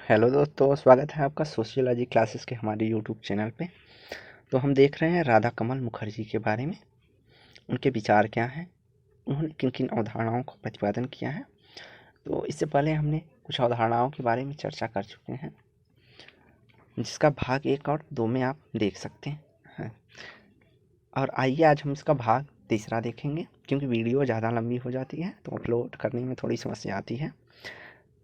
Hello दोस्तों, स्वागत है आपका सोशियोलॉजी क्लासेस के हमारे यूट्यूब चैनल पे। तो हम देख रहे हैं राधा कमल मुखर्जी के बारे में, उनके विचार क्या हैं, उन्होंने किन किन अवधारणाओं का प्रतिपादन किया है। तो इससे पहले हमने कुछ अवधारणाओं के बारे में चर्चा कर चुके हैं, जिसका भाग 1 और 2 में आप देख सकते हैं। और आइए आज हम इसका भाग 3 देखेंगे, क्योंकि वीडियो ज़्यादा लंबी हो जाती है तो अपलोड करने में थोड़ी समस्या आती है।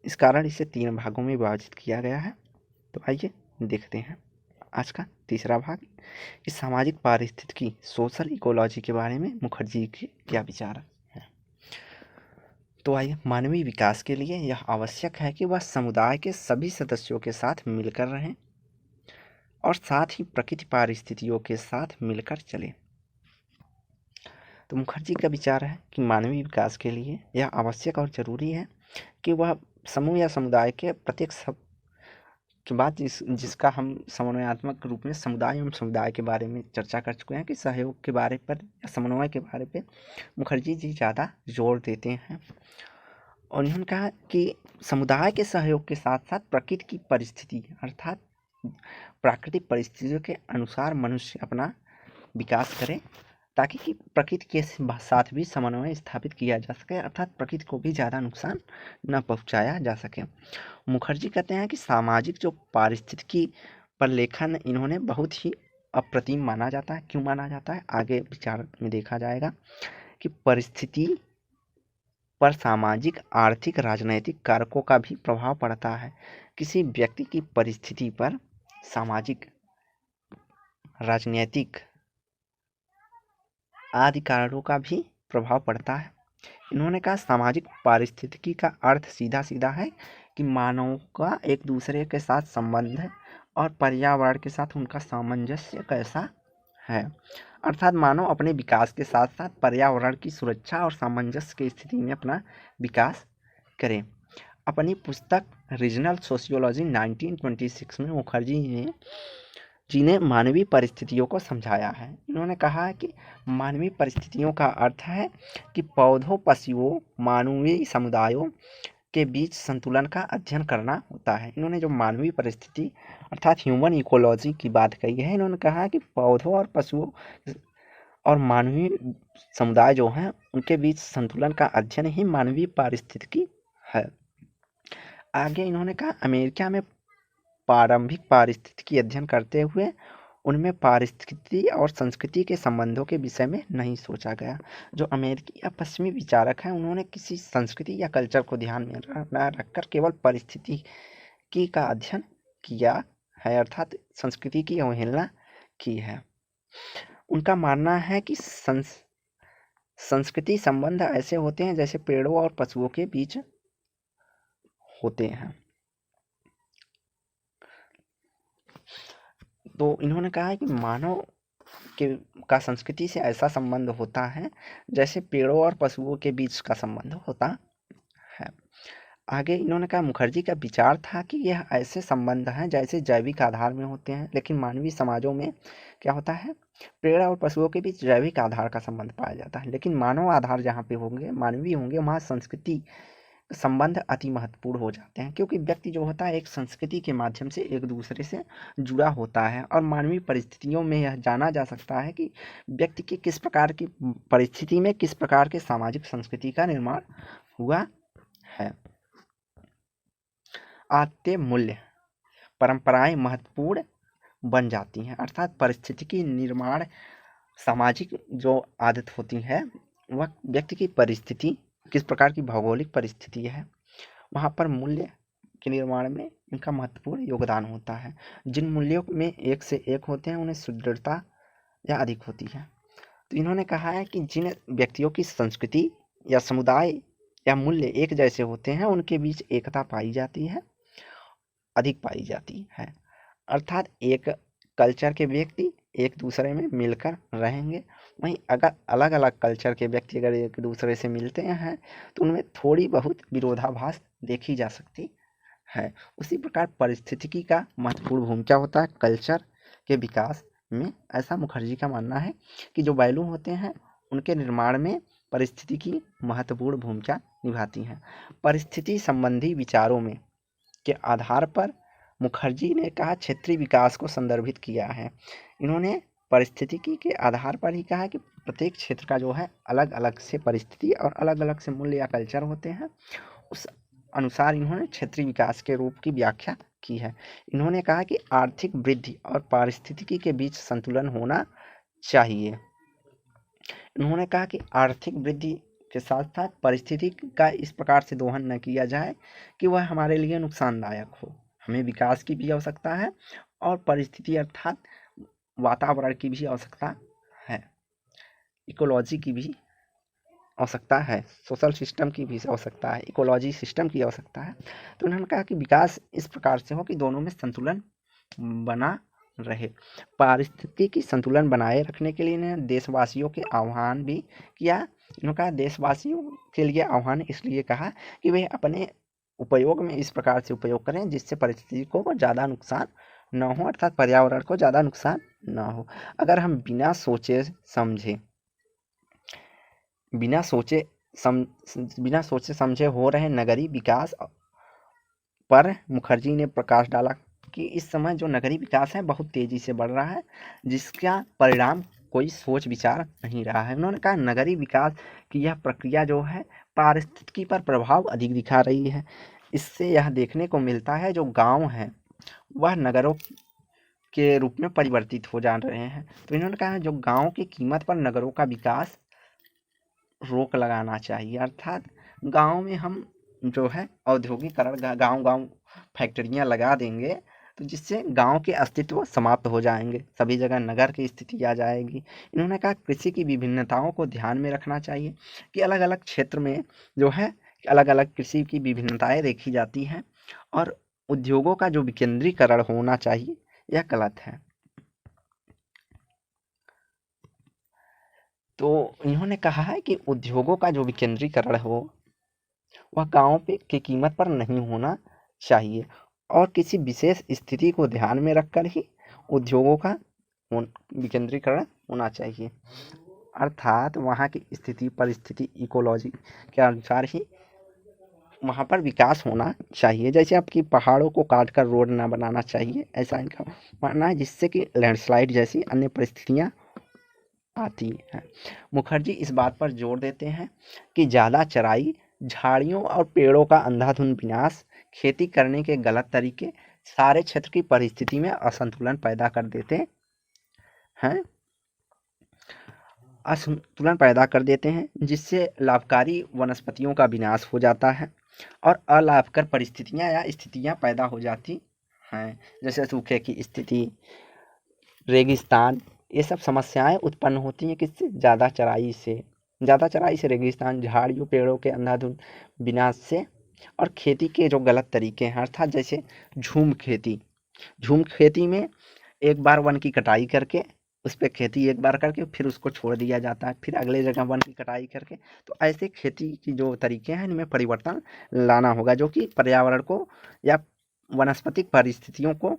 इस कारण इसे 3 भागों में विभाजित किया गया है। तो आइए देखते हैं आज का तीसरा भाग, कि सामाजिक पारिस्थितिकी सोशल इकोलॉजी के बारे में मुखर्जी के क्या विचार हैं। तो आइए, मानवीय विकास के लिए यह आवश्यक है कि वह समुदाय के सभी सदस्यों के साथ मिलकर रहें और साथ ही प्रकृति पारिस्थितियों के साथ मिलकर चलें। तो मुखर्जी का विचार है कि मानवीय विकास के लिए यह आवश्यक और ज़रूरी है कि वह समूह या समुदाय के प्रत्येक के बाद जिसका हम समन्वयात्मक रूप में समुदाय एवं समुदाय के बारे में चर्चा कर चुके हैं, कि सहयोग के बारे पर या समन्वय के बारे पे मुखर्जी जी ज़्यादा जोर देते हैं। और इन्होंने कहा कि समुदाय के सहयोग के साथ साथ प्रकृति की परिस्थिति अर्थात प्राकृतिक परिस्थितियों के अनुसार मनुष्य अपना विकास करे, ताकि कि प्रकृति के साथ भी समन्वय स्थापित किया जा सके, अर्थात प्रकृति को भी ज़्यादा नुकसान न पहुंचाया जा सके। मुखर्जी कहते हैं कि सामाजिक जो पारिस्थितिकी पर लेखन इन्होंने बहुत ही अप्रतिम माना जाता है। क्यों माना जाता है, आगे विचार में देखा जाएगा। कि परिस्थिति पर सामाजिक, आर्थिक, राजनैतिक कारकों का भी प्रभाव पड़ता है। किसी व्यक्ति की परिस्थिति पर सामाजिक, राजनीतिक आदि कारणों का भी प्रभाव पड़ता है। इन्होंने कहा सामाजिक पारिस्थितिकी का अर्थ सीधा सीधा है कि मानवों का एक दूसरे के साथ संबंध है और पर्यावरण के साथ उनका सामंजस्य कैसा है। अर्थात मानव अपने विकास के साथ साथ पर्यावरण की सुरक्षा और सामंजस्य की स्थिति में अपना विकास करें। अपनी पुस्तक रीजनल सोशियोलॉजी 1926 में मुखर्जी ने मानवीय परिस्थितियों को समझाया है। इन्होंने कहा है कि मानवीय परिस्थितियों का अर्थ है कि पौधों, पशुओं, मानवीय समुदायों के बीच संतुलन का अध्ययन करना होता है। इन्होंने जो मानवीय परिस्थिति अर्थात ह्यूमन इकोलॉजी की बात कही है, इन्होंने कहा है कि पौधों और पशुओं और मानवीय समुदाय जो हैं उनके बीच संतुलन का अध्ययन ही मानवीय पारिस्थितिकी है। आगे इन्होंने कहा अमेरिका में प्रारंभिक पारिस्थितिकी अध्ययन करते हुए उनमें पारिस्थितिकी और संस्कृति के संबंधों के विषय में नहीं सोचा गया। जो अमेरिकी या पश्चिमी विचारक हैं, उन्होंने किसी संस्कृति या कल्चर को ध्यान में न रखकर केवल पारिस्थितिकी का अध्ययन किया है, अर्थात संस्कृति की अवहेलना की है। उनका मानना है कि संस्कृति संबंध ऐसे होते हैं जैसे पेड़ों और पशुओं के बीच होते हैं। तो इन्होंने कहा है कि मानव का संस्कृति से ऐसा संबंध होता है जैसे पेड़ों और पशुओं के बीच का संबंध होता है। आगे इन्होंने कहा मुखर्जी का विचार था कि यह ऐसे संबंध हैं जैसे जैविक आधार में होते हैं, लेकिन मानवीय समाजों में क्या होता है, पेड़ और पशुओं के बीच जैविक आधार का संबंध पाया जाता है, लेकिन मानव आधार जहाँ पे होंगे, मानवीय होंगे, वहाँ संस्कृति संबंध अति महत्वपूर्ण हो जाते हैं। क्योंकि व्यक्ति जो होता है एक संस्कृति के माध्यम से एक दूसरे से जुड़ा होता है, और मानवीय परिस्थितियों में यह जाना जा सकता है कि व्यक्ति की किस प्रकार की परिस्थिति में किस प्रकार के सामाजिक संस्कृति का निर्माण हुआ है। आद्य मूल्य परंपराएं महत्वपूर्ण बन जाती हैं, अर्थात परिस्थितिकी निर्माण सामाजिक जो आदत होती है वह व्यक्ति की परिस्थिति किस प्रकार की भौगोलिक परिस्थिति है, वहाँ पर मूल्य के निर्माण में इनका महत्वपूर्ण योगदान होता है। जिन मूल्यों में एक से एक होते हैं उन्हें सुदृढ़ता या अधिक होती है। तो इन्होंने कहा है कि जिन व्यक्तियों की संस्कृति या समुदाय या मूल्य एक जैसे होते हैं उनके बीच एकता पाई जाती है, अधिक पाई जाती है। अर्थात एक कल्चर के व्यक्ति एक दूसरे में मिलकर रहेंगे, वहीं अगर अलग अलग कल्चर के व्यक्ति अगर एक दूसरे से मिलते हैं तो उनमें थोड़ी बहुत विरोधाभास देखी जा सकती है। उसी प्रकार परिस्थितिकी का महत्वपूर्ण भूमिका होता है कल्चर के विकास में। ऐसा मुखर्जी का मानना है कि जो वैल्यू होते हैं उनके निर्माण में परिस्थितिकी महत्वपूर्ण भूमिका निभाती हैं। परिस्थिति संबंधी विचारों में के आधार पर मुखर्जी ने कहा क्षेत्रीय विकास को संदर्भित किया है। इन्होंने पारिस्थितिकी के आधार पर ही कहा कि प्रत्येक क्षेत्र का जो है अलग अलग से परिस्थिति और अलग अलग से मूल्य या कल्चर होते हैं, उस अनुसार इन्होंने क्षेत्रीय विकास के रूप की व्याख्या की है। इन्होंने कहा कि आर्थिक वृद्धि और पारिस्थितिकी के बीच संतुलन होना चाहिए। इन्होंने कहा कि आर्थिक वृद्धि के साथ साथ परिस्थिति का इस प्रकार से दोहन न किया जाए कि वह हमारे लिए नुकसानदायक हो। हमें विकास की भी आवश्यकता है और परिस्थिति अर्थात वातावरण की भी आवश्यकता है, इकोलॉजी की भी आवश्यकता है, सोशल सिस्टम की भी आवश्यकता है, इकोलॉजी सिस्टम की आवश्यकता है। तो उन्होंने कहा कि विकास इस प्रकार से हो कि दोनों में संतुलन बना रहे। पारिस्थितिकी संतुलन बनाए रखने के लिए इन्होंने देशवासियों के आह्वान भी किया। इन्होंने कहा देशवासियों के लिए आह्वान इसलिए कहा कि वे अपने उपयोग में इस प्रकार से उपयोग करें जिससे परिस्थिति को ज़्यादा नुकसान न हो, अर्थात पर्यावरण को ज़्यादा नुकसान न हो। अगर हम बिना सोचे समझे हो रहे नगरीय विकास पर मुखर्जी ने प्रकाश डाला कि इस समय जो नगरीय विकास है बहुत तेजी से बढ़ रहा है, जिसका परिणाम कोई सोच विचार नहीं रहा है। उन्होंने कहा नगरीय विकास की यह प्रक्रिया जो है पारिस्थितिकी पर प्रभाव अधिक दिखा रही है। इससे यह देखने को मिलता है जो गांव है वह नगरों के रूप में परिवर्तित हो जा रहे हैं। तो इन्होंने कहा जो गांव की कीमत पर नगरों का विकास रोक लगाना चाहिए, अर्थात गांव में हम जो है औद्योगिकरण गांव फैक्ट्रियां लगा देंगे तो जिससे गांव के अस्तित्व समाप्त हो जाएंगे, सभी जगह नगर की स्थिति आ जाएगी। इन्होंने कहा कृषि की विभिन्नताओं को ध्यान में रखना चाहिए कि अलग अलग क्षेत्र में जो है अलग अलग कृषि की विभिन्नताएं देखी जाती हैं और उद्योगों का जो विकेंद्रीकरण होना चाहिए यह गलत है। तो इन्होंने कहा है कि उद्योगों का जो विकेंद्रीकरण हो वह गांव की कीमत पर नहीं होना चाहिए और किसी विशेष स्थिति को ध्यान में रखकर ही उद्योगों का विकेंद्रीकरण होना चाहिए, अर्थात वहाँ की स्थिति परिस्थिति इकोलॉजी के अनुसार ही वहाँ पर विकास होना चाहिए। जैसे आपकी पहाड़ों को काट कर रोड ना बनाना चाहिए, ऐसा इनका मानना है, जिससे कि लैंडस्लाइड जैसी अन्य परिस्थितियाँ आती हैं। मुखर्जी इस बात पर जोर देते हैं कि ज़्यादा चराई, झाड़ियों और पेड़ों का अंधाधुंध विनाश, खेती करने के गलत तरीके सारे क्षेत्र की परिस्थिति में असंतुलन पैदा कर देते हैं, जिससे लाभकारी वनस्पतियों का विनाश हो जाता है और अलाभकर परिस्थितियां या स्थितियां पैदा हो जाती हैं, जैसे सूखे की स्थिति, रेगिस्तान, ये सब समस्याएं उत्पन्न होती हैं किससे? ज़्यादा चराई से रेगिस्तान, झाड़ियों पेड़ों के अंधाधुंध विनाश से और खेती के जो गलत तरीके हैं, अर्थात जैसे झूम खेती में एक बार वन की कटाई करके उस पर खेती एक बार करके फिर उसको छोड़ दिया जाता है, फिर अगले जगह वन की कटाई करके। तो ऐसे खेती की जो तरीके हैं इनमें परिवर्तन लाना होगा जो कि पर्यावरण को या वनस्पतिक परिस्थितियों को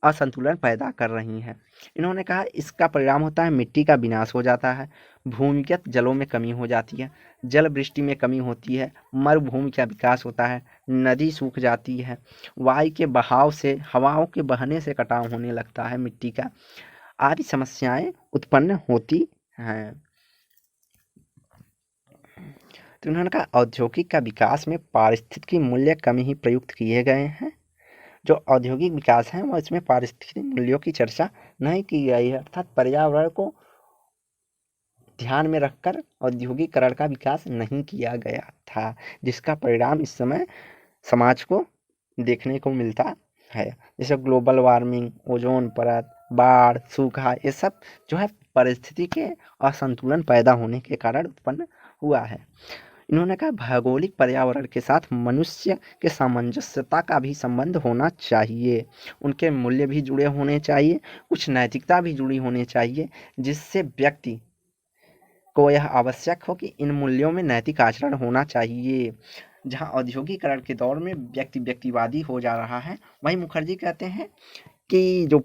असंतुलन पैदा कर रही हैं। इन्होंने कहा इसका परिणाम होता है मिट्टी का विनाश हो जाता है, भूमिगत जलों में कमी हो जाती है, जल वृष्टि में कमी होती है, मरुभूमि का विकास होता है, नदी सूख जाती है, वायु के बहाव से, हवाओं के बहने से कटाव होने लगता है मिट्टी का, आदि समस्याएं उत्पन्न होती हैं। तो उन्होंने कहा औद्योगिक का विकास में पारिस्थितिकी मूल्य कम ही प्रयुक्त किए गए हैं। जो औद्योगिक विकास है वह इसमें पारिस्थितिक मूल्यों की चर्चा नहीं की गई है, अर्थात पर्यावरण को ध्यान में रखकर औद्योगिकरण का विकास नहीं किया गया था, जिसका परिणाम इस समय समाज को देखने को मिलता है, जैसे ग्लोबल वार्मिंग, ओजोन परत, बाढ़, सूखा, ये सब जो है परिस्थिति के असंतुलन पैदा होने के कारण उत्पन्न हुआ है। इन्होंने कहा भौगोलिक पर्यावरण के साथ मनुष्य के सामंजस्यता का भी संबंध होना चाहिए, उनके मूल्य भी जुड़े होने चाहिए, कुछ नैतिकता भी जुड़ी होनी चाहिए, जिससे व्यक्ति को यह आवश्यक हो कि इन मूल्यों में नैतिक आचरण होना चाहिए। जहाँ औद्योगिकरण के दौर में व्यक्तिवादी हो जा रहा है, वहीं मुखर्जी कहते हैं कि जो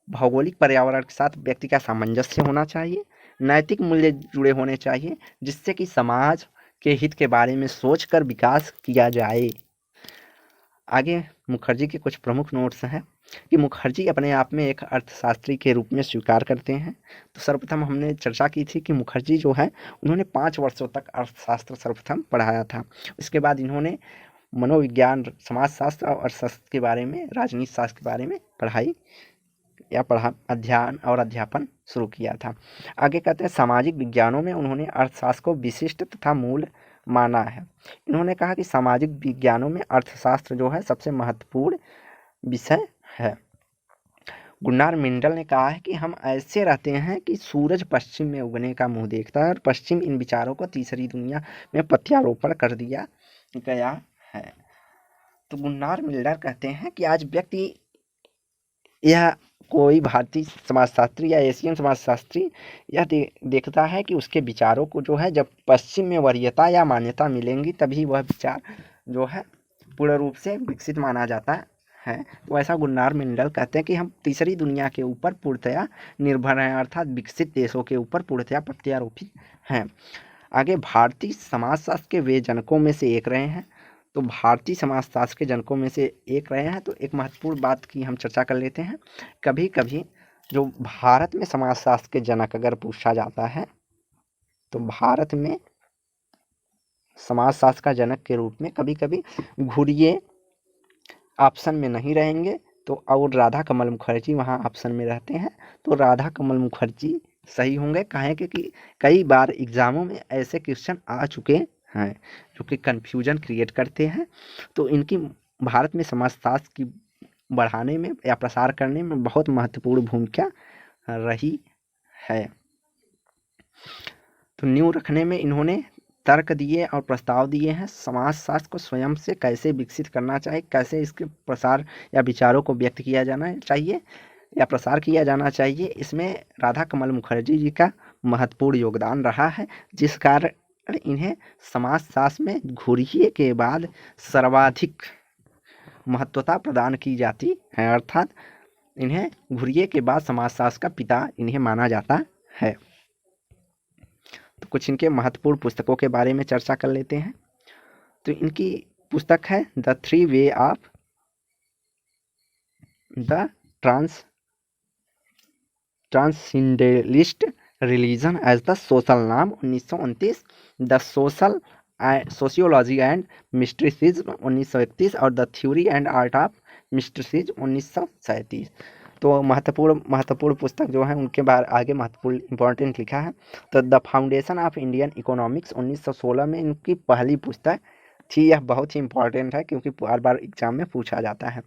भौगोलिक पर्यावरण के साथ व्यक्ति का सामंजस्य होना चाहिए, नैतिक मूल्य जुड़े होने चाहिए, जिससे कि समाज के हित के बारे में सोचकर विकास किया जाए। आगे मुखर्जी के कुछ प्रमुख नोट्स हैं कि मुखर्जी अपने आप में एक अर्थशास्त्री के रूप में स्वीकार करते हैं। तो सर्वप्रथम हमने चर्चा की थी कि मुखर्जी जो है उन्होंने 5 वर्षों तक अर्थशास्त्र सर्वप्रथम पढ़ाया था। इसके बाद इन्होंने मनोविज्ञान, समाजशास्त्र और अर्थशास्त्र के बारे में, राजनीति शास्त्र के बारे में पढ़ाई या अध्ययन और अध्यापन शुरू किया था। आगे कहते हैं सामाजिक विज्ञानों में उन्होंने अर्थशास्त्र को विशिष्ट तथा मूल माना है। इन्होंने कहा कि सामाजिक विज्ञानों में अर्थशास्त्र जो है सबसे महत्वपूर्ण विषय है। गुन्नार मिंडल ने कहा है कि हम ऐसे रहते हैं कि सूरज पश्चिम में उगने का मुंह देखता है और पश्चिम इन विचारों को तीसरी दुनिया में प्रत्यारोपण कर दिया गया है। तो गुन्नार मिल्डर कहते हैं कि आज व्यक्ति यह कोई भारतीय समाजशास्त्री या एशियन समाजशास्त्री यह देखता है कि उसके विचारों को जो है जब पश्चिम में वरीयता या मान्यता मिलेंगी तभी वह विचार जो है पूर्ण रूप से विकसित माना जाता है। तो ऐसा गुन्नार मिंडल कहते हैं कि हम तीसरी दुनिया के ऊपर पूर्णतया निर्भर हैं, अर्थात विकसित देशों के ऊपर पूर्णतया प्रत्यारोपित हैं। आगे भारतीय समाजशास्त्र के वे जनकों में से एक रहे हैं। तो भारतीय समाजशास्त्र के जनकों में से एक रहे हैं। तो एक महत्वपूर्ण बात की हम चर्चा कर लेते हैं। कभी कभी जो भारत में समाजशास्त्र के जनक अगर पूछा जाता है तो भारत में समाजशास्त्र का जनक के रूप में कभी कभी घुरिये ऑप्शन में नहीं रहेंगे तो और राधा कमल मुखर्जी वहाँ ऑप्शन में रहते हैं। तो राधा कमल मुखर्जी सही होंगे, कहें कि कई बार एग्जामों में ऐसे क्वेश्चन आ चुके हैं जो कि कन्फ्यूजन क्रिएट करते हैं। तो इनकी भारत में समाजशास्त्र की बढ़ाने में या प्रसार करने में बहुत महत्वपूर्ण भूमिका रही है। तो नींव रखने में इन्होंने तर्क दिए और प्रस्ताव दिए हैं समाजशास्त्र को स्वयं से कैसे विकसित करना चाहिए, कैसे इसके प्रसार या विचारों को व्यक्त किया जाना चाहिए या प्रसार किया जाना चाहिए। इसमें राधा कमल मुखर्जी जी का महत्वपूर्ण योगदान रहा है, जिस कारण इन्हें समाजशास्त्र में घुरिये के बाद सर्वाधिक महत्वता प्रदान की जाती है, अर्थात इन्हें घुरिये के बाद समाजशास्त्र का पिता इन्हें माना जाता है। तो कुछ इनके महत्वपूर्ण पुस्तकों के बारे में चर्चा कर लेते हैं। तो इनकी पुस्तक है the three way of the transcendentalist religion as the social norm 1929, the sociology and mysticism 1931 और the theory and art of mysticism 1937। तो महत्वपूर्ण पुस्तक जो है उनके बारे आगे महत्वपूर्ण इंपॉर्टेंट लिखा है। तो the foundation of Indian economics 1916 में इनकी पहली पुस्तक थी। यह बहुत ही इंपॉर्टेंट है क्योंकि बार बार एग्जाम में पूछा जाता है।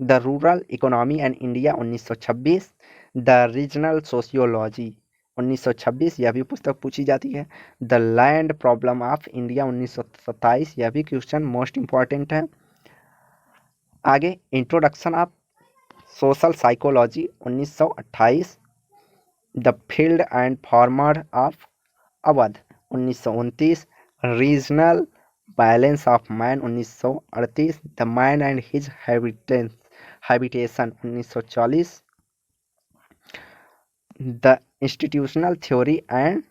The rural economy and India 1926, the regional sociology 1926, यह भी पुस्तक पूछी जाती है। The land problem of India 1927, यह भी क्वेश्चन मोस्ट इंपॉर्टेंट है। आगे introduction of social psychology 1928, the field and farmer of Awadh 1929, regional balance of man 1938, the man and his habitation 1940, the institutional theory end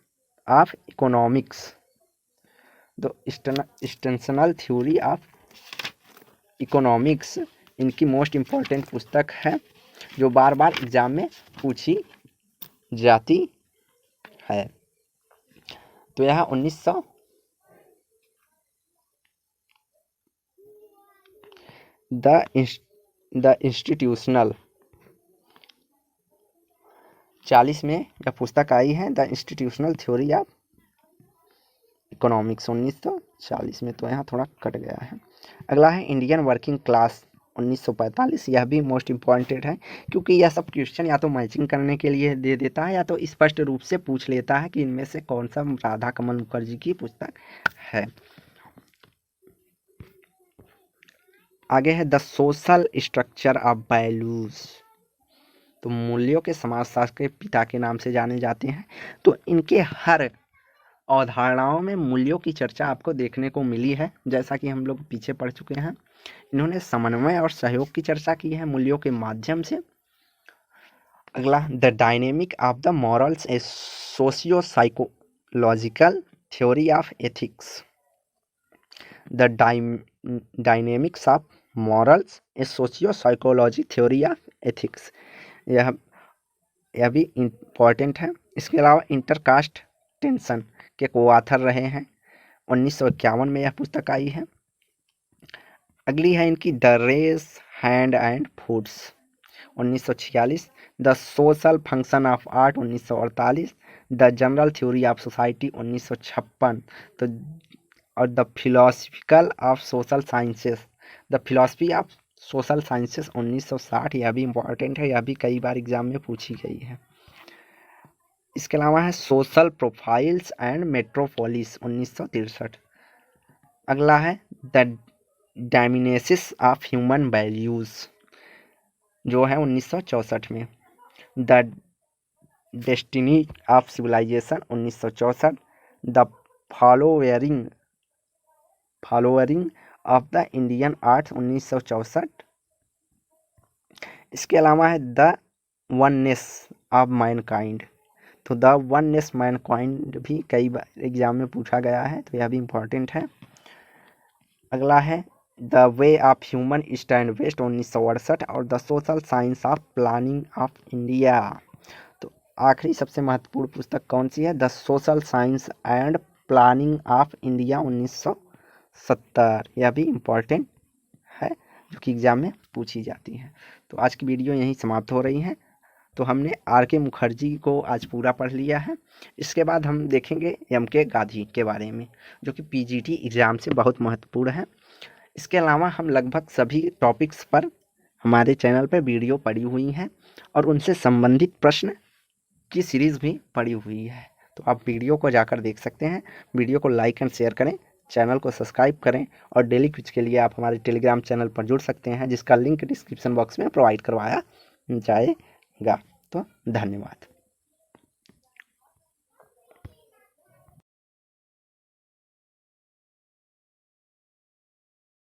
of economics, the institutional theory of economics इनकी most important पुस्तक है जो बार बार exam में पूछी जाती है। तो यह 1900 द इंस्टीट्यूशनल 40 में यह पुस्तक आई है, the institutional theory of economics 1940 में। तो यहाँ थोड़ा कट गया है। अगला है इंडियन वर्किंग क्लास 1945, यह भी मोस्ट इम्पॉर्टेंट है क्योंकि यह सब क्वेश्चन या तो मैचिंग करने के लिए दे देता है या तो स्पष्ट रूप से पूछ लेता है कि इनमें से कौन सा राधा कमल मुखर्जी की पुस्तक है। आगे है the social structure of values, तो मूल्यों के समाजशास्त्र के पिता के नाम से जाने जाते हैं। तो इनके हर अवधारणाओं में मूल्यों की चर्चा आपको देखने को मिली है, जैसा कि हम लोग पीछे पढ़ चुके हैं। इन्होंने समन्वय और सहयोग की चर्चा की है मूल्यों के माध्यम से। अगला the dynamic of the morals A socio psychological theory of ethics, the dynamics of morals, A socio psychology theory of ethics, यह भी इम्पॉर्टेंट है। इसके अलावा इंटरकास्ट टेंशन के को ऑथर रहे हैं, 1951 में यह पुस्तक आई है। अगली है इनकी the race hand and foods, 1946, the social function of art, 1948, the general theory of society, 1956, तो और the philosophical of social sciences, the philosophy of social sciences, 1960, यह भी इम्पॉर्टेंट है, यह भी कई बार एग्जाम में पूछी गई है। इसके अलावा है सोशल प्रोफाइल्स एंड मेट्रोपोलिस, 1963। अगला है the dimensions of human values, जो है 1964 में। The destiny of civilisation, 1964। The flowering of the Indian arts, 1964। इसके अलावा है द वननेस ऑफ मैनकाइंड, तो द वननेस मैनकाइंड भी कई बार एग्जाम में पूछा गया है, तो यह भी इम्पोर्टेंट है। अगला है the way of human east and west, 1968, और the social science of planning of India. तो आखिरी सबसे महत्वपूर्ण पुस्तक कौन सी है? The social science and planning of India, 1970, यह भी इम्पोर्टेंट है, जो कि एग्जाम में पूछी जाती है। तो आज की वीडियो यहीं समाप्त हो रही है। तो हमने आर.के. मुखर्जी को आज पूरा पढ़ लिया है। इसके बाद हम देखेंगे एम.के. गांधी के बारे में, जो कि पीजीटी एग्ज़ाम से बहुत महत्वपूर्ण है। इसके अलावा हम लगभग सभी टॉपिक्स पर हमारे चैनल पर वीडियो पड़ी हुई हैं और उनसे संबंधित प्रश्न की सीरीज़ भी पड़ी हुई है, तो आप वीडियो को जाकर देख सकते हैं। वीडियो को लाइक एंड शेयर करें, चैनल को सब्सक्राइब करें, और डेली क्विज के लिए आप हमारे टेलीग्राम चैनल पर जुड़ सकते हैं, जिसका लिंक डिस्क्रिप्शन बॉक्स में प्रोवाइड करवाया जाएगा। तो धन्यवाद।